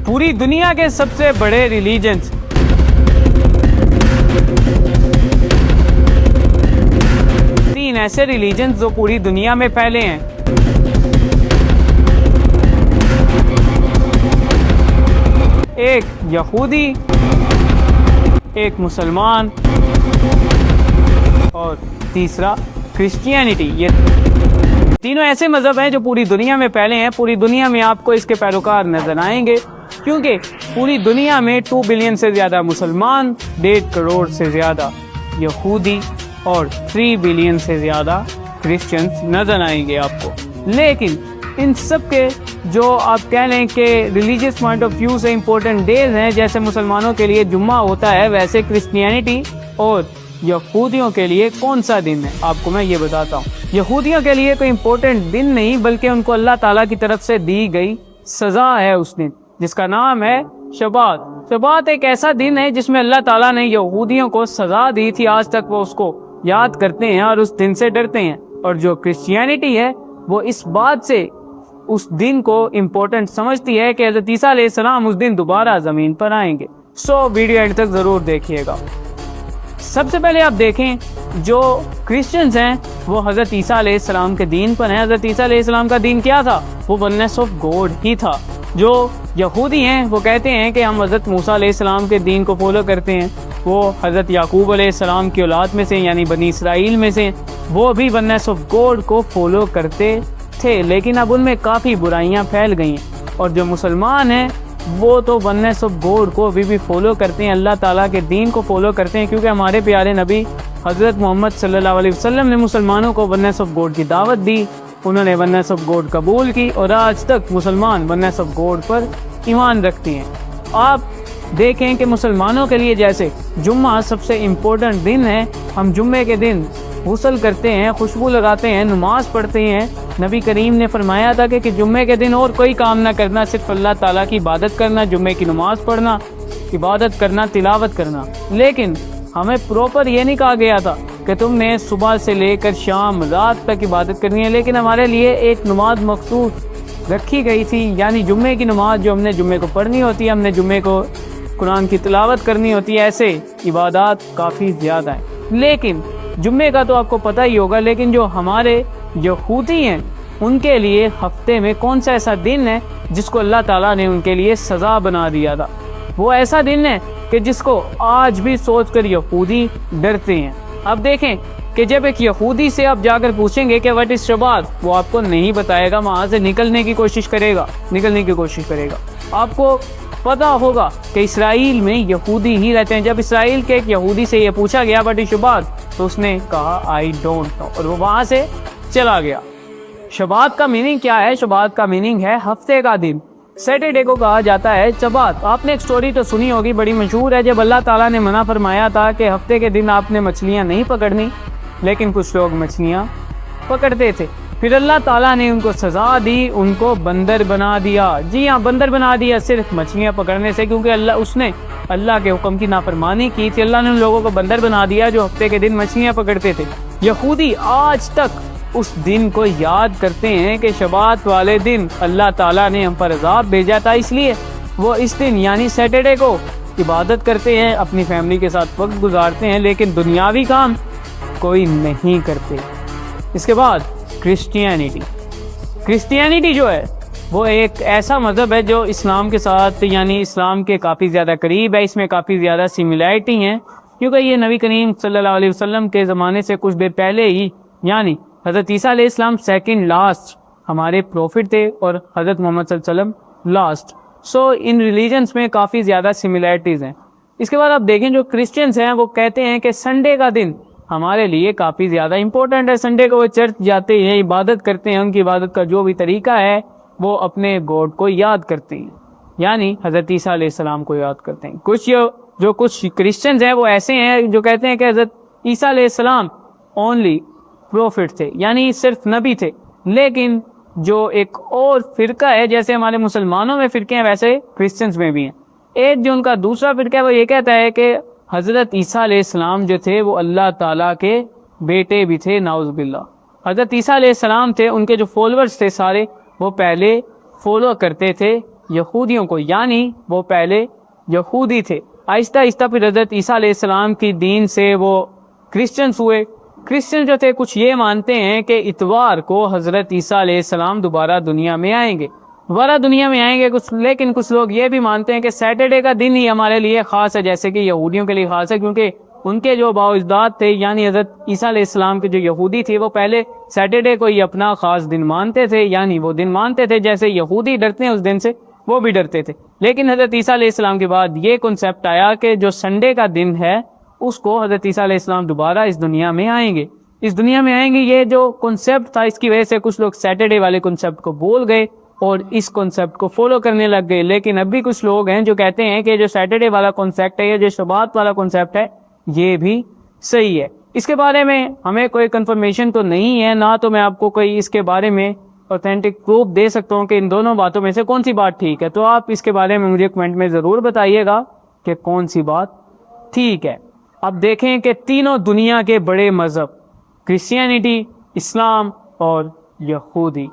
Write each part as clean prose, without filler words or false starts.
پوری دنیا کے سب سے بڑے ریلیجنز تین ایسے ریلیجنز جو پوری دنیا میں پھیلے ہیں. ایک یہودی، ایک مسلمان اور تیسرا کرسچینٹی. یہ تینوں ایسے مذہب ہیں جو پوری دنیا میں پھیلے ہیں. پوری دنیا میں آپ کو اس کے پیروکار نظر آئیں گے، کیونکہ پوری دنیا میں 2 بلین سے زیادہ مسلمان، 1.5 کروڑ سے زیادہ یہودی اور 3 بلین سے زیادہ کرسچنز نظر آئیں گے آپ کو. لیکن ان سب کے جو آپ کہہ لیں کہ ریلیجیس پوائنٹ آف ویو سے امپورٹنٹ ڈیز ہیں، جیسے مسلمانوں کے لیے جمعہ ہوتا ہے، ویسے کرسچینٹی اور یہودیوں کے لیے کون سا دن ہے آپ کو میں یہ بتاتا ہوں. یہودیوں کے لیے کوئی امپورٹنٹ دن نہیں، بلکہ ان کو اللہ تعالیٰ کی طرف سے دی گئی سزا ہے اس دن، جس کا نام ہے شبات. شبات ایک ایسا دن ہے جس میں اللہ تعالیٰ نے یہودیوں کو سزا دی تھی. آج تک وہ اس کو یاد کرتے ہیں اور اس دن سے ڈرتے ہیں. اور جو کرسچینٹی ہے وہ اس بات سے اس دن کو امپورٹنٹ سمجھتی ہے کہ حضرت عیسیٰ علیہ السلام اس دن دوبارہ زمین پر آئیں گے. ویڈیو اینڈ تک ضرور دیکھیے گا. سب سے پہلے آپ دیکھیں جو کرسچنز ہیں وہ حضرت عیسیٰ علیہ السلام کے دین پر ہیں. حضرت عیسیٰ علیہ السلام کا دین کیا تھا؟ وہ ونس آف گوڈ ہی تھا. جو یہودی ہیں وہ کہتے ہیں کہ ہم حضرت موسیٰ علیہ السلام کے دین کو فالو کرتے ہیں. وہ حضرت یعقوب علیہ السلام کی اولاد میں سے یعنی بنی اسرائیل میں سے، وہ بھی ونس آف گوڈ کو فالو کرتے تھے. لیکن اب ان میں کافی برائیاں پھیل گئی ہیں. اور جو مسلمان ہیں وہ تو ونس آف گوڈ کو بھی فالو کرتے ہیں، اللہ تعالیٰ کے دین کو فالو کرتے ہیں، کیونکہ ہمارے پیارے نبی حضرت محمد صلی اللہ علیہ وسلم نے مسلمانوں کو ونس آف گوڈ کی دعوت دی. انہوں نے ونس آف گوڈ قبول کی اور آج تک مسلمان ونس آف گوڈ پر ایمان رکھتے ہیں. آپ دیکھیں کہ مسلمانوں کے لیے جیسے جمعہ سب سے امپورٹنٹ دن ہے، ہم جمعے کے دن غسل کرتے ہیں، خوشبو لگاتے ہیں، نماز پڑھتے ہیں. نبی کریم نے فرمایا تھا کہ جمعے کے دن اور کوئی کام نہ کرنا، صرف اللہ تعالیٰ کی عبادت کرنا، جمعے کی نماز پڑھنا، عبادت کرنا، تلاوت کرنا. لیکن ہمیں پراپر یہ نہیں کہا گیا تھا کہ تم نے صبح سے لے کر شام رات تک عبادت کرنی ہے. لیکن ہمارے لیے ایک نماز مخصوص رکھی گئی تھی، یعنی جمعے کی نماز جو ہم نے جمعے کو پڑھنی ہوتی ہے، ہم نے جمعے کو قرآن کی تلاوت کرنی ہوتی ہے. ایسے عبادات کافی زیادہ ہیں. لیکن جمعے کا تو آپ کو پتہ ہی ہوگا، لیکن جو ہمارے یہودی ہیں ان کے لیے ہفتے میں کون سا ایسا دن ہے جس کو اللہ تعالیٰ نے ان کے لیے سزا بنا دیا تھا؟ وہ ایسا دن ہے کہ جس کو آج بھی سوچ کر یہودی ڈرتے ہیں. اب دیکھیں کہ جب ایک یہودی سے آپ جا کر پوچھیں گے کہ واٹ از شبات، وہ آپ کو نہیں بتائے گا، وہاں سے نکلنے کی کوشش کرے گا. آپ کو پتا ہوگا کہ اسرائیل میں یہودی ہی رہتے ہیں. جب اسرائیل کے ایک یہودی سے یہ پوچھا گیا واٹ از شبات، تو اس نے کہا آئی ڈونٹ نو، اور وہ وہاں سے چلا گیا. شبات کا میننگ کیا ہے؟ شبات کا میننگ ہے ہفتے کا دن. سیٹرڈے کو کہا جاتا ہے شبات. آپ نے ایک سٹوری تو سنی ہوگی، بڑی مشہور ہے. جب اللہ تعالیٰ نے منع فرمایا تھا کہ ہفتے کے دن آپ نے مچھلیاں نہیں پکڑنی، لیکن کچھ لوگ مچھلیاں پکڑتے تھے. پھر اللہ تعالیٰ نے ان کو سزا دی، ان کو بندر بنا دیا. جی ہاں، بندر بنا دیا صرف مچھلیاں پکڑنے سے، کیونکہ اس نے اللہ کے حکم کی نافرمانی کی تھی. اللہ نے ان لوگوں کو بندر بنا دیا جو ہفتے کے دن مچھلیاں پکڑتے تھے. یہودی آج تک اس دن کو یاد کرتے ہیں کہ شبات والے دن اللہ تعالیٰ نے ہم پر عذاب بھیجا تھا، اس لیے وہ اس دن یعنی سیٹرڈے کو عبادت کرتے ہیں، اپنی فیملی کے ساتھ وقت گزارتے ہیں، لیکن دنیاوی کام کوئی نہیں کرتے. اس کے بعد کرسچینٹی جو ہے وہ ایک ایسا مذہب ہے جو اسلام کے ساتھ یعنی اسلام کے کافی زیادہ قریب ہے. اس میں کافی زیادہ سملیرٹی ہیں، کیونکہ یہ نبی کریم صلی اللہ علیہ وسلم کے زمانے سے کچھ دیر پہلے ہی، یعنی حضرت عیسیٰ علیہ السلام سیکنڈ لاسٹ ہمارے پروفٹ تھے اور حضرت محمد صلی اللہ علیہ وسلم لاسٹ. ان ریلیجنز میں کافی زیادہ سملیرٹیز ہیں. اس کے بعد آپ دیکھیں جو کرسچنز ہیں وہ کہتے ہیں کہ سنڈے کا دن ہمارے لیے کافی زیادہ امپورٹنٹ ہے. سنڈے کو وہ چرچ جاتے ہیں، عبادت کرتے ہیں، ان کی عبادت کا جو بھی طریقہ ہے وہ اپنے گاڈ کو یاد کرتے ہیں، یعنی حضرت عیسیٰ علیہ السلام کو یاد کرتے ہیں. کچھ کرسچنز ہیں وہ ایسے ہیں جو کہتے ہیں کہ حضرت عیسیٰ علیہ السلام اونلی پروفٹ تھے، یعنی صرف نبی تھے. لیکن جو ایک اور فرقہ ہے، جیسے ہمارے مسلمانوں میں فرقے ہیں ویسے کرسچنز میں بھی ہیں. ایک جو ان کا دوسرا فرقہ ہے وہ یہ کہتا ہے کہ حضرت عیسیٰ علیہ السلام جو تھے وہ اللہ تعالیٰ کے بیٹے بھی تھے، نعوذ باللہ. حضرت عیسیٰ علیہ السلام تھے، ان کے جو فالوورز تھے سارے وہ پہلے فالو کرتے تھے یہودیوں کو، یعنی وہ پہلے یہودی تھے، آہستہ آہستہ پھر حضرت عیسیٰ علیہ السلام کی دین سے وہ کرسچنس ہوئے۔ کرسچن جو تھے کچھ یہ مانتے ہیں کہ اتوار کو حضرت عیسیٰ علیہ السلام دوبارہ دنیا میں آئیں گے، لیکن کچھ لوگ یہ بھی مانتے ہیں کہ سیٹرڈے کا دن ہی ہمارے لیے خاص ہے، جیسے کہ یہودیوں کے لیے خاص ہے، کیونکہ ان کے جو بااجداد تھے یعنی حضرت عیسیٰ علیہ السلام کے جو یہودی تھے وہ پہلے سیٹرڈے کو ہی اپنا خاص دن مانتے تھے، یعنی وہ دن مانتے تھے جیسے یہودی ڈرتے ہیں اس دن سے وہ بھی ڈرتے تھے۔ لیکن حضرت عیسیٰ علیہ السلام کے بعد یہ کنسیپٹ آیا کہ جو سنڈے کا دن ہے اس کو حضرت عیسیٰ علیہ السلام دوبارہ اس دنیا میں آئیں گے، یہ جو کنسیپٹ تھا اس کی وجہ سے کچھ لوگ سیٹرڈے والے کنسیپٹ کو بول گئے اور اس کنسیپٹ کو فالو کرنے لگ گئے۔ لیکن اب بھی کچھ لوگ ہیں جو کہتے ہیں کہ جو سیٹرڈے والا کنسیپٹ ہے یا جو شبات والا کنسیپٹ ہے یہ بھی صحیح ہے۔ اس کے بارے میں ہمیں کوئی کنفرمیشن تو نہیں ہے، نہ تو میں آپ کو کوئی اس کے بارے میں اوتھینٹک پروف دے سکتا ہوں کہ ان دونوں باتوں میں سے کون سی بات ٹھیک ہے، تو آپ اس کے بارے میں مجھے کمنٹ میں ضرور بتائیے گا کہ کون سی بات ٹھیک ہے۔ اب دیکھیں کہ تینوں دنیا کے بڑے مذہب کرسچینٹی، اسلام اور یہودی،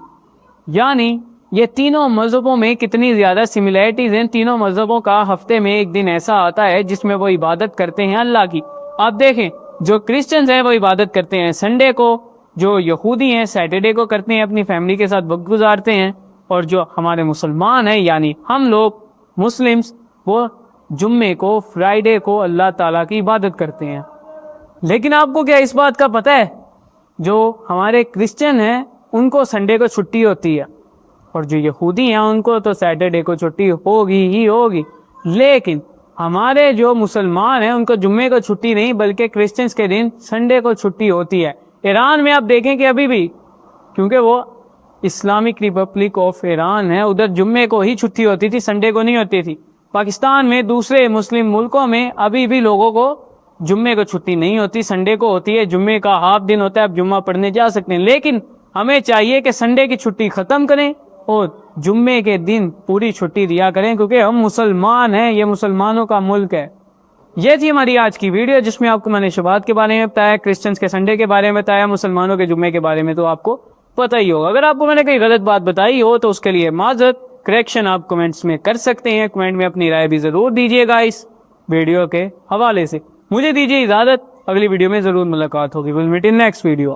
یعنی یہ تینوں مذہبوں میں کتنی زیادہ سملیرٹیز ہیں۔ تینوں مذہبوں کا ہفتے میں ایک دن ایسا آتا ہے جس میں وہ عبادت کرتے ہیں اللہ کی۔ آپ دیکھیں جو کرسچنز ہیں وہ عبادت کرتے ہیں سنڈے کو، جو یہودی ہیں سیٹرڈے کو کرتے ہیں، اپنی فیملی کے ساتھ وقت گزارتے ہیں، اور جو ہمارے مسلمان ہیں یعنی ہم لوگ مسلمز وہ جمعے کو، فرائیڈے کو اللہ تعالیٰ کی عبادت کرتے ہیں۔ لیکن آپ کو کیا اس بات کا پتہ ہے جو ہمارے کرسچن ہیں ان کو سنڈے کو چھٹی ہوتی ہے، اور جو یہودی ہیں ان کو تو سیٹرڈے کو چھٹی ہوگی ہی ہوگی، لیکن ہمارے جو مسلمان ہیں ان کو جمعے کو چھٹی نہیں بلکہ کرسچنز کے دن سنڈے کو چھٹی ہوتی ہے۔ ایران میں آپ دیکھیں کہ ابھی بھی، کیونکہ وہ اسلامک ریپبلک آف ایران ہے، ادھر جمعے کو ہی چھٹی ہوتی تھی، سنڈے کو نہیں ہوتی تھی۔ پاکستان میں، دوسرے مسلم ملکوں میں ابھی بھی لوگوں کو جمعے کو چھٹی نہیں ہوتی، سنڈے کو ہوتی ہے۔ جمعے کا ہاف دن ہوتا ہے، آپ جمعہ پڑھنے جا سکتے ہیں، لیکن ہمیں چاہیے کہ سنڈے کی چھٹی ختم کریں اور جمعے کے دن پوری چھٹی دیا کریں، کیونکہ ہم مسلمان ہیں، یہ مسلمانوں کا ملک ہے۔ یہ تھی ہماری آج کی ویڈیو جس میں آپ کو میں نے شبہات کے بارے میں بتایا، کرسچنز کے سنڈے کے بارے میں بتایا، مسلمانوں کے جمعے کے بارے میں تو آپ کو پتہ ہی ہوگا۔ اگر آپ کو میں نے کوئی غلط بات بتائی ہو تو اس کے لیے معذرت، کریکشن آپ کمنٹس میں کر سکتے ہیں، کمنٹ میں اپنی رائے بھی ضرور دیجیے گا اس ویڈیو کے حوالے سے۔ مجھے دیجیے اجازت، اگلی ویڈیو میں ضرور ملاقات ہوگی۔ We'll meet in next video.